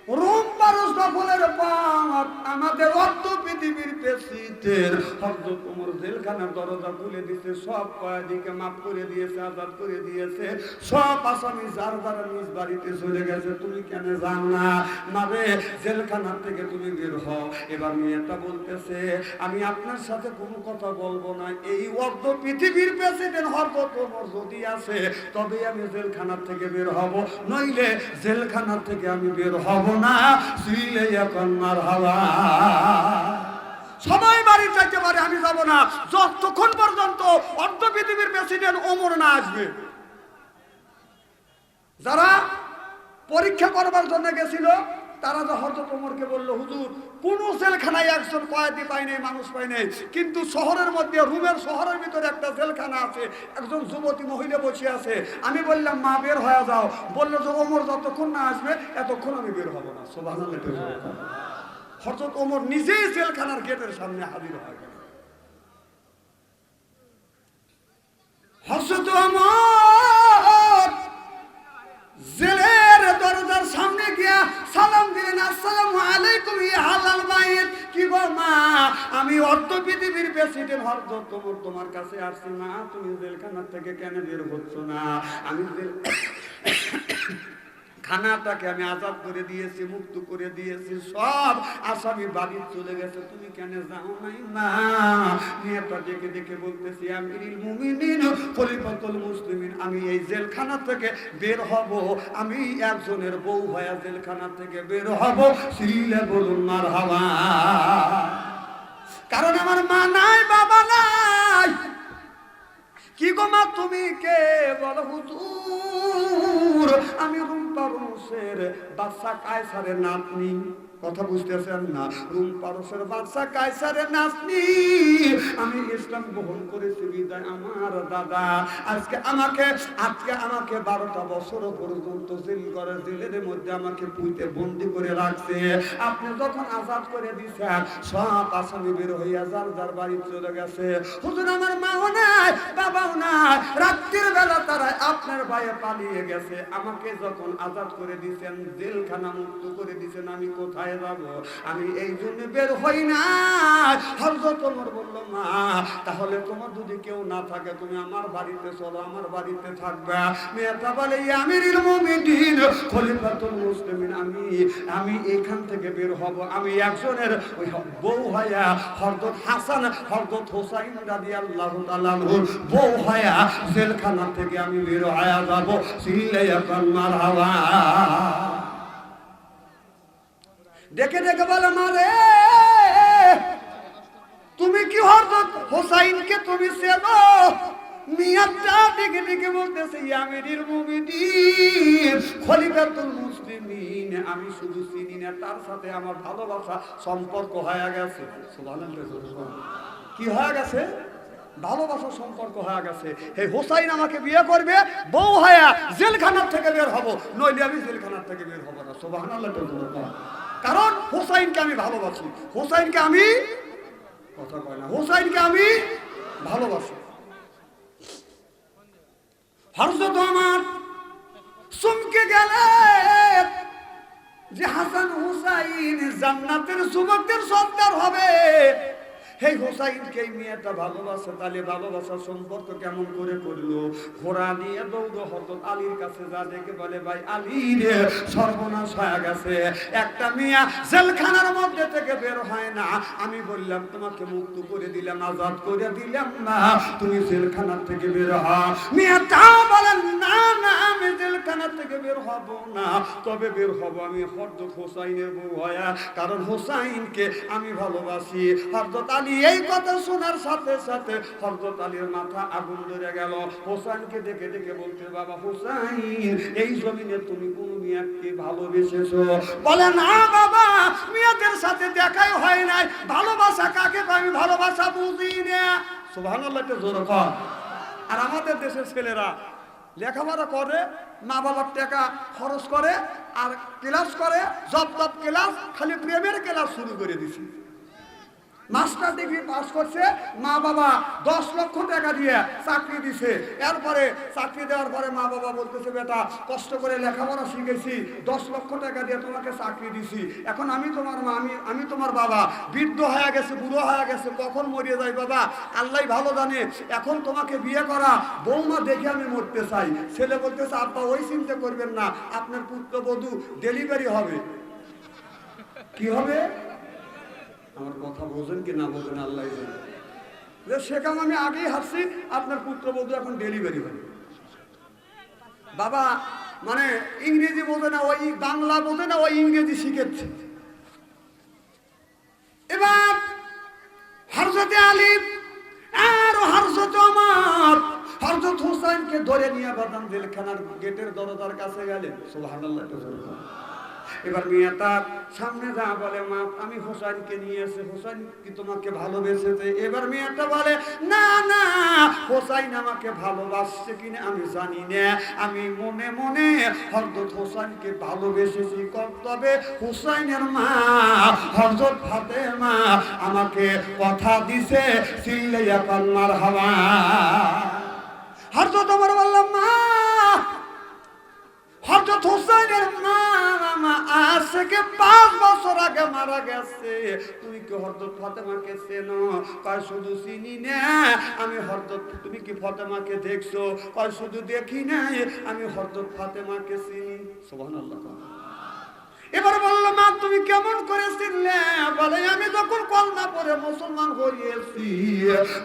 রোম পারস দখলের পর আমাদের অর্ধ পৃথিবীর প্রেসিডেন্ট হযরত ওমর জেলখানার দরজা খুলে দিয়েছে, সব কয়েদিকে মাফ করে দিয়েছে, আজাদ করে দিয়েছে, সব আসামি যার নিজ বাড়িতে চলে গেছে। তুমি কেন যাও না? মানে জেলখানার থেকে তুমি বের হও। এবার মেয়েটা বলতেছে, আমি আপনার সাথে কোনো কথা বলবো না। এই অর্ধ পৃথিবীর প্রেসিডেন্ট হযরত ওমর যদি আছে, তবে আমি জেলখানার থেকে বের হব, নইলে জেলখানার থেকে আমি বের হব না। সবাই বাড়ি চাইতে পারে, আমি যাব না যতক্ষণ পর্যন্ত অর্ধ পৃথিবীর প্রেসিডেন্ট ওমর না আসবে। যারা পরীক্ষা করবার জন্য গেছিল, তারা তো হযরত ওমরকে বলল, হুজুর কোন জেলখানায় একজন কয়েদি পাই নাই, মানুষ পাই নাই, কিন্তু শহরের মধ্যে, রোমের শহরের ভিতরে একটা জেলখানা আছে, একজন যুবতী মহিলা বসে আছে। আমি বললাম, মা বের হয়ে যাও। বললো যে ওমর যতক্ষণ না আসবে এতক্ষণ আমি বের হব না। সুবহানাল্লাহ। হযরত ওমর নিজেই জেলখানার গেটের সামনে হাজির হয়ে গেল। হযরত ওমর জেলের দরজার সামনে গিয়া সালাম দিলেন, আসসালামু আলাইকুম ইয়া আহলাল বাইত। কি গো মা, আমি অর্ধ পৃথিবীর প্রেসিডেন্ট হযরত ওমর তোমার কাছে আসছি। মা তুমি জেলখানা থেকে কেন বের হচ্ছ না? আমি খানাটাকে আমি আজাদ করে দিয়েছি, মুক্ত করে দিয়েছি, সব আসামি বাড়ি চলে গেছে, তুমি কেন যাও নাই? মা মেয়েটা দেখে দেখে বলতেছি, আমিরুল মুমিনিন খলিফাতুল মুসলিমিন, আমি এই জেলখানা থেকে বের হব, আমি একজনের বউ হয়ে জেলখানা থেকে বের হব। সিলে বলুন মারহাবা। কারণ আমার মা নাই, বাবা নাই। কি গো মা তুমি কে? বলো হুজুর আমি রুম পারস্যের বাদশা কায়সারের নাতনি। কথা বুঝতেছেন না? রুম পারস্যের বাদশা কায়সারের নাতনি। আমি ইসলাম গ্রহণ করেছি বিদায় আমার দাদা আজকে আমাকে 12টা বছর পর্যন্ত জেলের মধ্যে আমাকে পুঁতে বন্দি করে রাখছে। আপনি যখন আজাদ করে দিয়েছেন সব আসামি বের হইয়া যার যার বাড়ি চলে গেছে। হুজুর আমার মাও নাই বাবাও নাই, রাত্রির বেলা তারা আপনার ভয়ে পালিয়ে গেছে। আমাকে যখন আজাদ করে দিয়েছেন, জেলখানা মুক্ত করে দিয়েছেন, আমি কোথায় যাব? আমি এই জন্য বের হই না। হযরত ওমর বলল, মা তাহলে তোমার যদি কেউ না থাকে তুমি আমার বাড়িতে চলো, আমার বাড়িতে থাকবে। মেয়েটা বলে, আমিরুল মুমিনিন খলিফাতুল মুসলিমিন, আমি এখান থেকে বের হব। আমি একজনের ওই বউ হয়া হযরত হাসান হযরত হুসাইন রাদিয়াল্লাহু তাআলা আনহুর বউ হয়া জেলখানা থেকে আমি বের হয়ে যাব। সিল্লায়া কান্নার হাওয়া দেখে দেখে বলে, মারে তুমি কি হযরত হুসাইনকে তুমি চেনো? মিয়াটা দেখে দেখে বলতেছে, আমিরুল মুমিনিন খলিফাতুল মুসলিমিন, আমি শুধু চিনি না, তার সাথে আমার ভালোবাসা সম্পর্ক হয়ে গেছে। সুবহানাল্লাহ। কি হয়ে গেছে? ভালোবাসা সম্পর্ক হয়ে গেছে। হে হুসাইন আমাকে বিয়ে করবে, বউ হয়া জেলখানার থেকে বের হব, নইলে আমি জেলখানার থেকে বের হব না। সুবহানাল্লাহ। কারণ হুসাইনকে আমি ভালোবাসি, হুসাইনকে আমি কথা কয় না, হুসাইনকে আমি ভালোবাসি। হযরত ওমর চমকে গেলেন যে হাসান হুসাইন জান্নাতের যুবকদের সর্দার হবে। হে হুসাইনকে মেয়েটা ভালোবাসে, তাহলে ভালোবাসার সম্পর্ক কেমন করে করলো? ঘোড়া নিয়ে দৌড় হযরত আলীর কাছে যা দেখে বলে, ভাই আলী রে, সর্বনাশ হয়ে গেছে, একটা মেয়ে জেলখানার মধ্যে থেকে বের হয় না। আমি বললাম তোমাকে মুক্ত করে দিলাম, আজাদ করে দিলাম, না তুমি জেলখানার থেকে বের হও। মেয়েটা বলেন, না না আমি জেলখানার থেকে বের হব না, তবে বের হব আমি হযরত হুসাইনের বউ হয়া, কারণ হুসাইনকে আমি ভালোবাসি। হযরত এই কথা শোনার সাথে সাথে হযরত আলীর মাথা আগুন ধরে গেল। হোসেনকে দেখে দেখে বলতে, বাবা হোসেন, এই জমিনে তুমি কোন মেয়েকে ভালোবেসেছো? বলে, না বাবা, মেয়েদের সাথে দেখাই হয় নাই, ভালোবাসা কাকে আমি ভালোবাসা বুঝি না। সুবহানাল্লাহ, জোরে কর। আর আমাদের দেশের ছেলেরা লেখাপড়া করে, মা বাবার টাকা খরচ করে, আর ক্লাস করে, জব ক্লাস, খালি প্রেমের ক্লাস শুরু করে দিছি। মাস্টার ডিগ্রি পাস করছে, মা বাবা 10 লক্ষ টাকা দিয়ে চাকরি দিছে। এরপরে চাকরি দেওয়ার পরে মা বাবা বলতেছে, বেটা কষ্ট করে লেখাপড়া শিখেছি, 10 লক্ষ টাকা দিয়ে তোমাকে চাকরি দিছি, এখন আমি তোমার মা, আমি তোমার বাবা, বৃদ্ধ হয়ে গেছে, বুড়ো হয়ে গেছে, কখন মরিয়ে যায় বাবা আল্লাহ ভালো জানে, এখন তোমাকে বিয়ে করা বৌমা দেখে আমি মরতে চাই। ছেলে বলতেছে, আব্বা ওই চিন্তা করবেন না, আপনার পুত্রবধূ ডেলিভারি হবে। কি হবে? আমার কথা বোঝেন কি না বোঝেন আল্লাহ জানে। সেখান আমি আগেই হাসছি, আপনার পুত্রবধূ এখন ডেলিভারি হবে। বাবা মানে ইংরেজি বোঝে না, ওই বাংলা বোঝে না, ওই ইংরেজি শিখেছে। এবার হযরত আলী আর হযরত ওমর হযরত হুসাইনকে ধরে নিয়ে বাদাম জেলখানার গেটের দরজার কাছে গেলেন। সুবহানাল্লাহ। এবার মেয়েটা সামনে যা বলে, মা আমি হোসেনকে নিয়ে এসে, হোসেন কি তোমাকে ভালোবেসেছে? এবার মেয়েটা বলে, না না, হোসেন আমাকে ভালোবাসছে কিনা আমি জানি না, আমি মনে মনে হযরত হোসেনকে ভালোবেসেছি। তবে হোসেনের মা হযরত ফাতেমা আমাকে কথা দিছে, সিল্লায়া কান্নার হাওয়া। হযরত ওমর বললাম, মা হযরত হোসেনের মা আজ থেকে 5 বছর আগে মারা গেছে, তুমি কি হযরত ফাতেমাকে চেনো? কয় শুধু চিনি না আমি হযরত। তুমি কি ফাতেমাকে দেখছো? কয় শুধু দেখি নাই, আমি হযরত ফাতেমাকে চিনি। সুবহানাল্লাহ। এবার বলল, মা তুমি কেমন করে চিনলে? বলে আমি যখন কলমা পড়ে মুসলমান হয়েছি,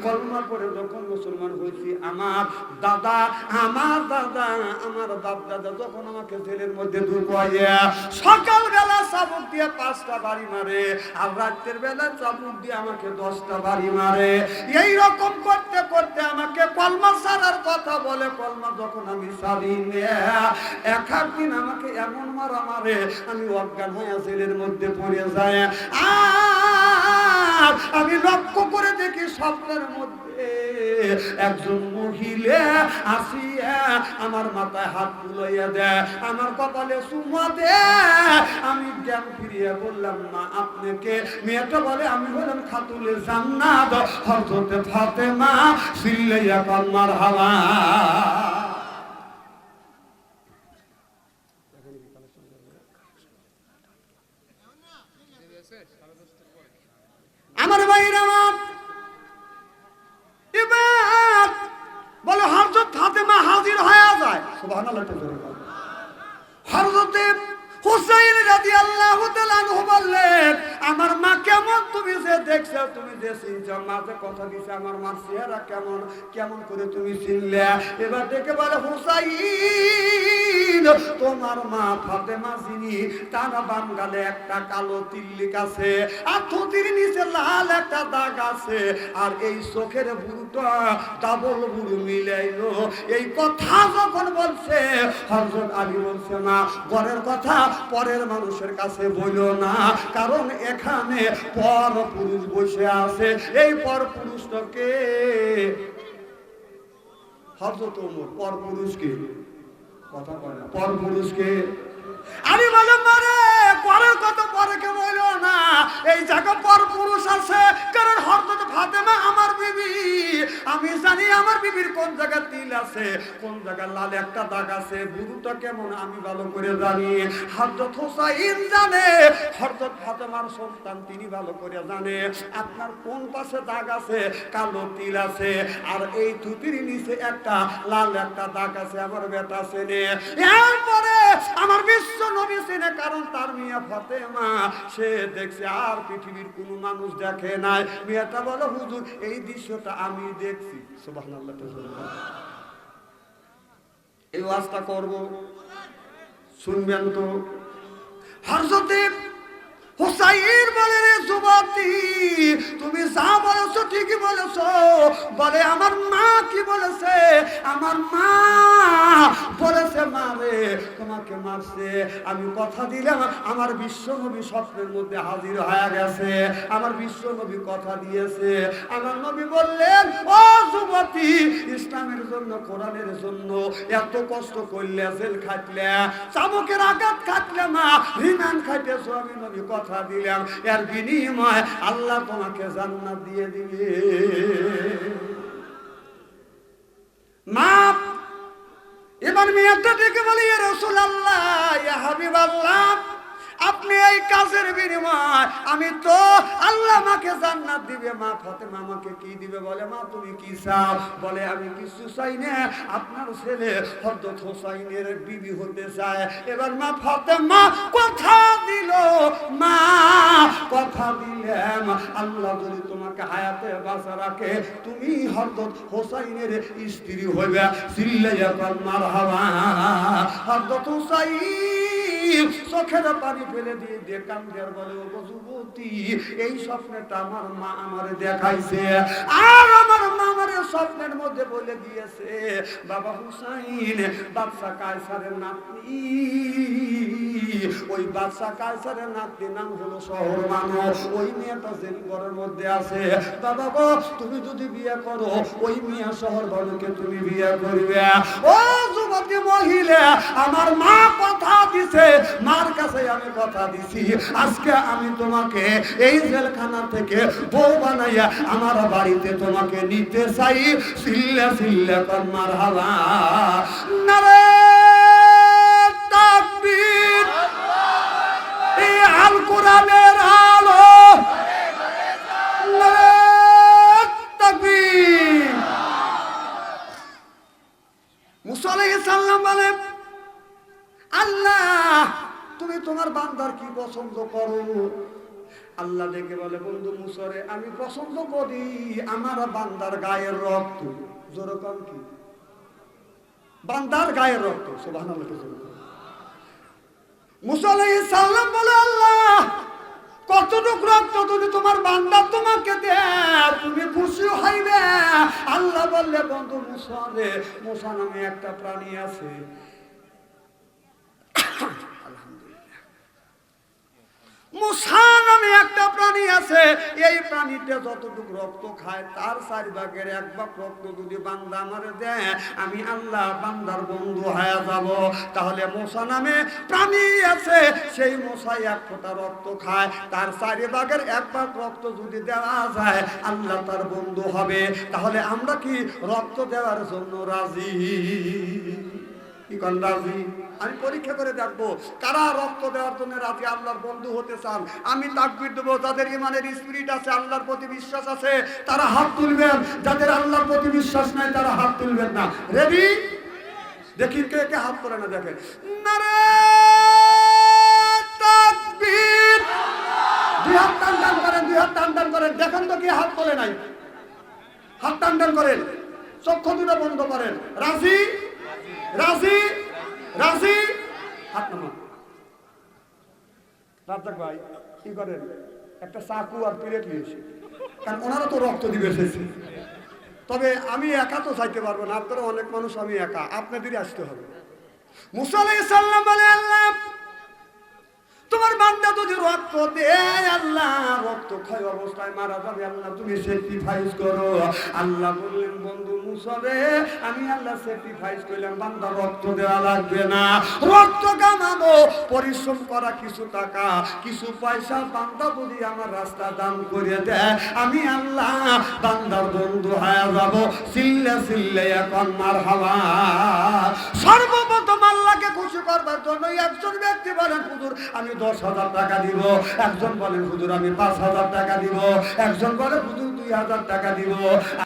কলমা পড়ে যখন মুসলমান হয়েছি, আমার দাদা আমার বাপ দাদা যখন আমাকে জেলের মধ্যে ঢুকাইয়া সকালবেলা চাবুক দিয়ে 5টা বাড়ি মারে, আর রাতের বেলা চাবুক দিয়ে আমাকে 10টা বাড়ি মারে। এই রকম করতে করতে আমাকে কলমা ছাড়ার কথা বলে, কলমা যখন আমি ছাড়ি এক দিন আমাকে এমন মারা মারে আমি অজ্ঞান হয়ে জেলের মধ্যে পড়ে যায়। আর আমি লক্ষ্য করে দেখি স্বপ্নের মধ্যে একজন মহিলা আসিয়া আমার মাথায় হাত বুলাইয়া দেয়, আমার কপালে চুমা দেয়। আমি জ্ঞান ফিরিয়ে বললাম, মা আপনি কে? মেয়েটা বলে আমি হলাম খাতুলে জান্নাত হযরতে ফাতেমা, সিল্লাইয়া কান্নার হাওয়া। আমার ভাইরা আমার এবার বলে হযরত ফাতেমা হাজির হয়ে যায়। সুবহানাল্লাহ। হযরতে হুসাইন রাদিয়াল্লাহু তাআলা আনহু বললেন, আমার মা কেমন তুমি যে দেখছো, তুমি যে চিনছো, মা যে কথা দিছে আমার মার চেহারা কেমন, কেমন করে তুমি চিনলে? এবার দেখে বলে, হুসাইন তোমার মা ফাতেমা যিনি, তার বাম গালে একটা কালো তিল্লিক আছে, আর থুতির নিচে লাল একটা দাগ আছে, আর এই চোখের বুড়োটা ডাবল বুড়ো মিলাইলো। এই কথা যখন বলছে হযরত আলী বলছে, না ঘরের কথা পরের মানুষের কাছে বইলো না, কারণ এখানে পর পুরুষ বসে আছে। এই পর পুরুষটাকে হযরত ওমর। পর পুরুষকে কথা কয় না, পর পুরুষকে আমি বললাম, মারে পরের কথা পরে কে বইলো না, এই জায়গা পর পুরুষ আছে, কারণ হযরত ফাতেমা আমার বিবি। আমি জানি আমার বিবির কোন জায়গায় তিল আছে, কোন জায়গায় লাল একটা দাগ আছে, বুড়োটা কেমন আমি ভালো করে জানি। হযরত হুসাইন জানে, হযরত ফাতেমার সন্তান তিনি ভালো করে জানে আপনার কোন পাশে দাগ আছে, কালো তিল আছে, আর এই থুতির নিচে একটা লাল একটা দাগ আছে, আমার বেটা চেনে। এরপরে আমার বিশ্ব নবী চেনে, কারণ তার মিয়া ফাতেমা সে দেখছে, আর পৃথিবীর কোন মানুষ দেখে নাই। মেয়েটা বলে, হুজুর এই দৃশ্যটা আমি দেখছি। সুবহানাল্লাহ। এই ওয়াজটা করব, শুনবেন তো? হযরতে হুসাইন বলে, রে যুবতী তুমি যা বলেছো ঠিকই বলেছো। বলে আমার মা কি বলেছে? আমার মা বলেছে, মা রে তোমাকে মারছে। আমি কথা দিলাম, আমার বিশ্ব নবী স্বপ্নের মধ্যে হাজির হয়ে গেছে, আমার বিশ্ব নবী কথা দিয়েছে। আমার নবী বললেন, ও যুবতী ইসলামের জন্য, কোরআনের জন্য এত কষ্ট করলে, জেল খাটলে, চাবুকের আঘাত খাটলে, মা রিমান্ড খাইতেছো, আমি নবী কথা দিলাম এর বিনিময় আল্লাহ তোমাকে জান্নাত দিয়ে দিবে। মা এবার মেয়েটা ডেকে বলি, ইয়া রাসূলুল্লাহ, ইয়া হাবিবাল্লাহ, আপনি এই কাজের বিনিময় আমি তো আল্লাহ আমাকে জান্নাত দিবে। মা ফাতেমা আমাকে কি দিবে? বলে, মা তুমি কি চাও? বলে, আমি কিছু চাই না, আপনার ছেলে হযরত হুসাইনের বিবি হতে চায়। এবার মা ফাতেমা কথা দিল, মা কথা দিলাম, আল্লাহ যদি তোমাকে হায়াতে বাঁচা রাখে, তুমি হযরত হুসাইনের স্ত্রী হইবে। চিল্লাইয়া বল মারহাবা। হযরত হুসাইন চোখের পানি ফেলে দিয়ে দেখান দেয়ার বলে, ও যুবতী এই স্বপ্নটা আমার মা আমারে দেখাইছে, আর আমার মা আমারে স্বপ্নের মধ্যে বলে দিয়েছে, বাবা হুসাইন বাদশা কায়সারের নাতনি, ওই বাদশা কায়সারের নাতনি নাম হলো শহরমানব, ওই মেয়েটা জেল ঘরের মধ্যে আছে। বাবা গো তুমি যদি বিয়ে করো, ওই মেয়ে শহরবানুকে তুমি বিয়ে করবে। ও যুবতী মহিলা, আমার মা কথা দিছে, মার কাছে আমি কথা দিছি, আজকে আমি তোমাকে এই জেলখানা থেকে বউ বানাইয়া আমার বাড়িতে তোমাকে নিতে চাই। সিল্লা সিল্লা কর মারহাবা। নারে তাকবীর, এই আল কোরআনের আলো, নারে তাকবীর। মুসা আলাইহিস সালাম বলেন, আল্লাহ তুমি তোমার বান্দার কি পছন্দ করো? আল্লাহ দেখে বলে, বন্ধু মুসরে আমি পছন্দ করি আমার বান্দার গায়ের রক্ত। যেরকম কি বান্দার গায়ের রক্ত। সুবহানাল্লাহ। মুসা আলাইহিস সালাম বলে, আল্লাহ কতটুকু রক্ত যদি তোমার বান্দা তোমাকে দেয় তুমি খুশি হইবে? আল্লাহ বললে, বন্ধু মুসা রে, মুসা নামে একটা প্রাণী আছে, মুসা নামে একটা প্রাণী আছে, এই প্রাণীটা যতটুকু রক্ত খায় তার 4 ভাগের 1 ভাগ রক্ত যদি বান্দা আমারে দেয় আমি আল্লাহ বান্দার বন্ধু হয়ে যাব। তাহলে মুসা নামে প্রাণী আছে, সেই মুসা 1 ফোঁটা রক্ত খায়, তার 4 ভাগের 1 ভাগ রক্ত যদি দেওয়া যায় আল্লাহ তার বন্ধু হবে। তাহলে আমরা কি রক্ত দেওয়ার জন্য রাজি? কি কোন রাজি? আমি পরীক্ষা করে দেখবো কারা রক্ত দেওয়ার জন্য রাজি, আল্লাহর বন্ধু হতে চান। আমি তাকবীর দেবো, যাদের ইমানের স্পিরিট আছে, আল্লাহর প্রতি বিশ্বাস আছে তারা হাত তুলবেন, যাদের আল্লাহর প্রতি বিশ্বাস নাই তারা হাত তুলবেন না। রেডি? দেখি কে কে হাত তোলে না। দেখেন, নারে তাকবীর। 2 হাত টান টান করেন, 2 হাত টান টান করেন। দেখেন তো কে হাত তোলে নাই, হাত টান টান করেন, চক্ষু দুটো বন্ধ করেন। রাজি? রাজি? রাজি? হাত নামান। রাজ্জাক ভাই কি করেন? একটা চাকু আর প্লেট নিয়েছি, কারণ ওনারা তো রক্ত দিবে এসেছে। তবে আমি একা তো চাইতে পারবো না, আপনারা অনেক মানুষ, আমি একা, আপনাদেরই আসতে হবে। মুসা আলাইহিস সালাম বলে, আল্লাহ তোমার বান্দা যদি রক্ত দেয় আল্লাহ রক্ত ক্ষয় অবস্থায় মারা যাবে, আল্লাহ তুমি স্যাক্রিফাইস করো। আল্লাহ বললেন, বন্ধু মুসা রে, আমি আল্লাহ স্যাক্রিফাইস করলাম, বান্দা রক্ত দেওয়া লাগবে না। রক্ত কামানো, পরিশ্রম করা কিছু টাকা কিছু পয়সা বান্দা যদি আমার রাস্তা দান করে দেয় আমি আল্লাহ বান্দার বন্ধু হয়ে যাব। সিল্লা সিল্লা এখন মারহাবা। সর্বপ্রথম আল্লাহকে খুশি করবার জন্য একজন ব্যক্তি বলেন, হুজুর আমি 10,000 টাকা দিব। একজন বলেন, হুজুর আমি 5,000 টাকা দিব। একজন বলে, হুজুর 2,000 টাকা দিব।